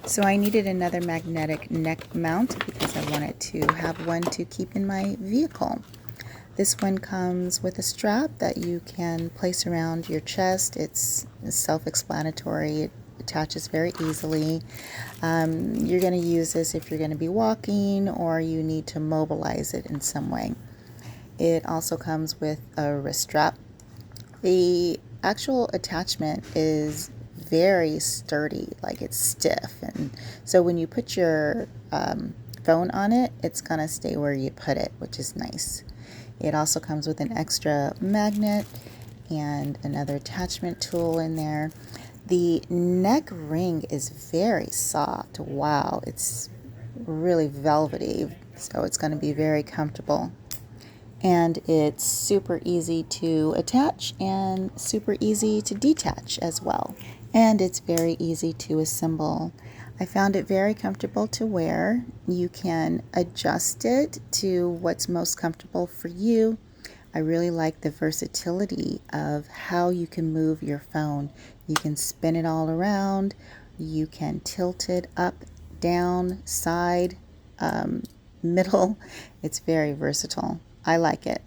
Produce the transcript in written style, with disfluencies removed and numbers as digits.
So I needed another magnetic neck mount because I wanted to have one to keep in my vehicle. This one comes with a strap that you can place around your chest. It's self-explanatory. It attaches very easily. You're going to use this if you're going to be walking or you need to mobilize it in some way. It also comes with a wrist strap. The actual attachment is very sturdy, like it's stiff, and so when you put your phone on it, it's gonna stay where you put it, which is nice. It also comes with an extra magnet and another attachment tool in there. The neck ring is very soft. Wow, it's really velvety, so it's going to be very comfortable. And it's super easy to attach and super easy to detach as well. And it's very easy to assemble. I found it very comfortable to wear. You can adjust it to what's most comfortable for you. I really like the versatility of how you can move your phone. You can spin it all around. You can tilt it up, down, side, middle. It's very versatile. I like it.